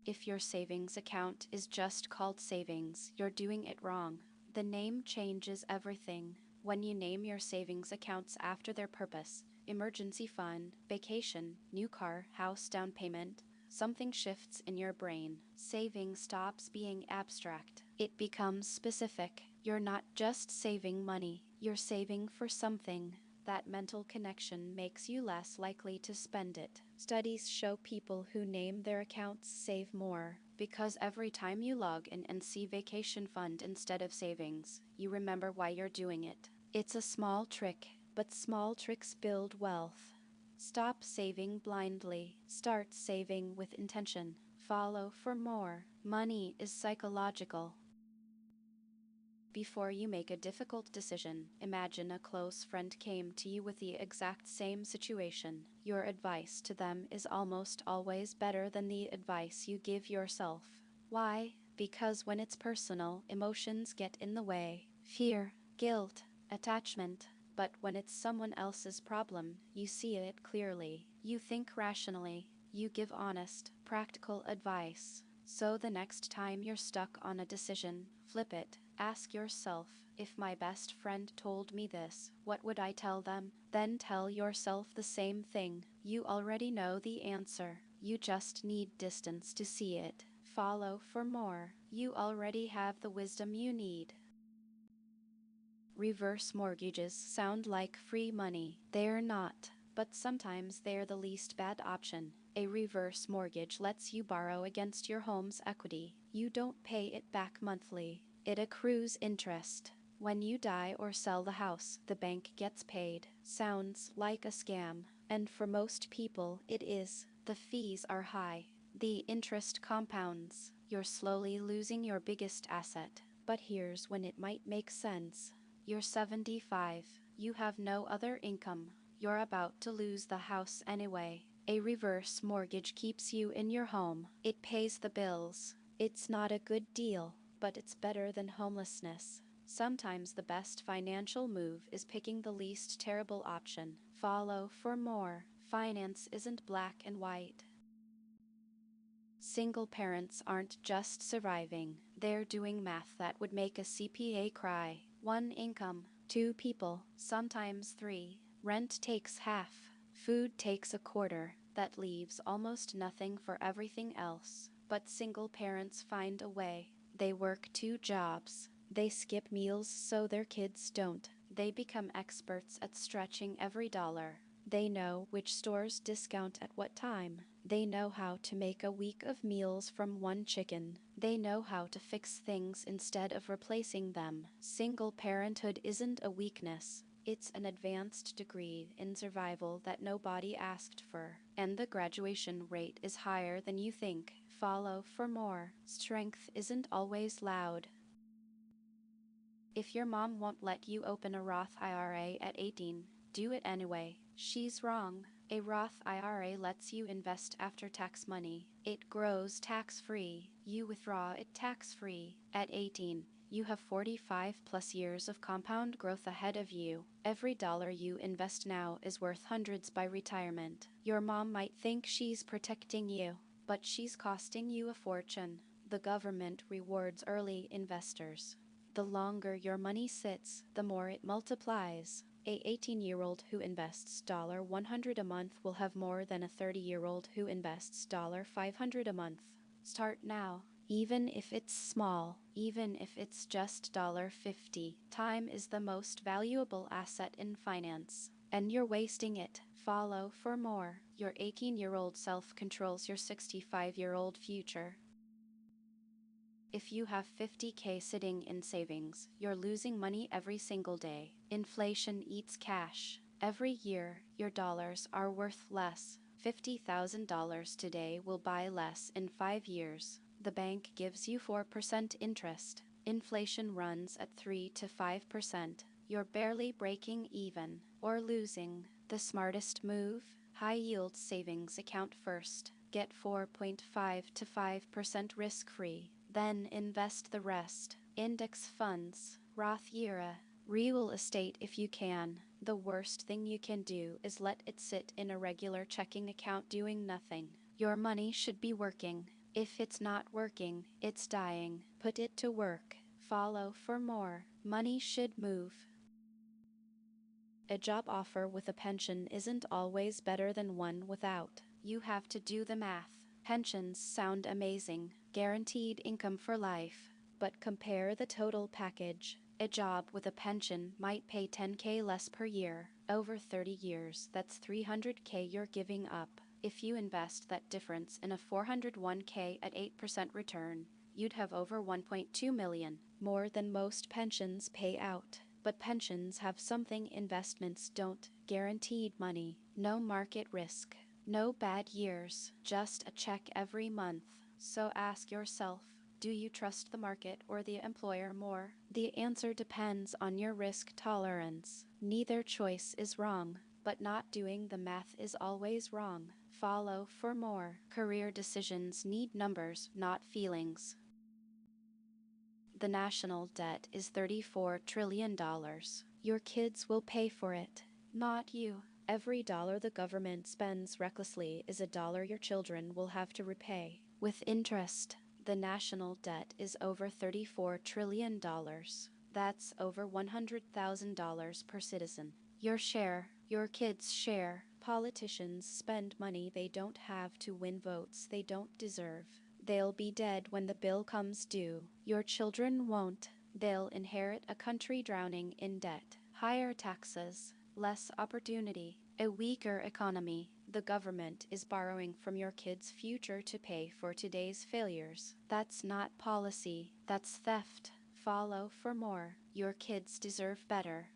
If your savings account is just called savings, you're doing it wrong. The name changes everything. When you name your savings accounts after their purpose, emergency fund, vacation, new car, house down payment, something shifts in your brain. Saving stops being abstract. It becomes specific. You're not just saving money, you're saving for something. That mental connection makes you less likely to spend it. Studies show people who name their accounts save more, because every time you log in and see vacation fund instead of savings, you remember why you're doing it. It's a small trick, but small tricks build wealth. Stop saving blindly. Start saving with intention. Follow for more. Money is psychological. Before you make a difficult decision, imagine a close friend came to you with the exact same situation. Your advice to them is almost always better than the advice you give yourself. Why? Because when it's personal, emotions get in the way. Fear, guilt, attachment. But when it's someone else's problem, you see it clearly. You think rationally. You give honest, practical advice. So the next time you're stuck on a decision, flip it. Ask yourself, if my best friend told me this, what would I tell them? Then tell yourself the same thing. You already know the answer. You just need distance to see it. Follow for more. You already have the wisdom you need. Reverse mortgages sound like free money. They're not, but sometimes they're the least bad option. A reverse mortgage lets you borrow against your home's equity. You don't pay it back monthly. It accrues interest. When you die or sell the house, the bank gets paid. Sounds like a scam, and for most people it is. The fees are high. The interest compounds. You're slowly losing your biggest asset. But here's when it might make sense. You're 75. You have no other income. You're about to lose the house anyway. A reverse mortgage keeps you in your home. It pays the bills. It's not a good deal, but it's better than homelessness. Sometimes the best financial move is picking the least terrible option. Follow for more. Finance isn't black and white. Single parents aren't just surviving, they're doing math that would make a CPA cry. One income, two people, sometimes three. Rent takes half, food takes a quarter. That leaves almost nothing for everything else. But single parents find a way. They work two jobs. They skip meals so their kids don't. They become experts at stretching every dollar. They know which stores discount at what time. They know how to make a week of meals from one chicken. They know how to fix things instead of replacing them. Single parenthood isn't a weakness. It's an advanced degree in survival that nobody asked for. And the graduation rate is higher than you think. Follow for more. Strength isn't always loud. If your mom won't let you open a Roth IRA at 18, do it anyway. She's wrong. A Roth IRA lets you invest after-tax money. It grows tax-free. You withdraw it tax-free. At 18, you have 45 plus years of compound growth ahead of you. Every dollar you invest now is worth hundreds by retirement. Your mom might think she's protecting you, but she's costing you a fortune. The government rewards early investors. The longer your money sits, the more it multiplies. A 18-year-old who invests $100 a month will have more than a 30-year-old who invests $500 a month. Start now. Even if it's small, even if it's just $50. Time is the most valuable asset in finance. And you're wasting it. Follow for more. Your 18-year-old self controls your 65-year-old future. If you have 50K sitting in savings, you're losing money every single day. Inflation eats cash. Every year, your dollars are worth less. $50,000 today will buy less in 5 years. The bank gives you 4% interest. Inflation runs at 3 to 5%. You're barely breaking even or losing. The smartest move? High-yield savings account first. Get 4.5 to 5% risk-free. Then invest the rest. Index funds, Roth IRA, real estate if you can. The worst thing you can do is let it sit in a regular checking account doing nothing. Your money should be working. If it's not working, it's dying. Put it to work. Follow for more. Money should move. A job offer with a pension isn't always better than one without. You have to do the math. Pensions sound amazing, guaranteed income for life. But compare the total package. A job with a pension might pay 10K less per year. Over 30 years, that's 300K you're giving up. If you invest that difference in a 401K at 8% return, you'd have over 1.2 million, more than most pensions pay out. But pensions have something investments don't: guaranteed money, no market risk, no bad years, just a check every month. So ask yourself, do you trust the market or the employer more? The answer depends on your risk tolerance. Neither choice is wrong, but not doing the math is always wrong. Follow for more. Career decisions need numbers, not feelings. The national debt is $34 trillion. Your kids will pay for it, not you. Every dollar the government spends recklessly is a dollar your children will have to repay, with interest. The national debt is over $34 trillion. That's over $100,000 per citizen. Your share, your kids' share. Politicians spend money they don't have to win votes they don't deserve. They'll be dead when the bill comes due. Your children won't. They'll inherit a country drowning in debt. Higher taxes, less opportunity, a weaker economy. The government is borrowing from your kids' future to pay for today's failures. That's not policy, that's theft. Follow for more. Your kids deserve better.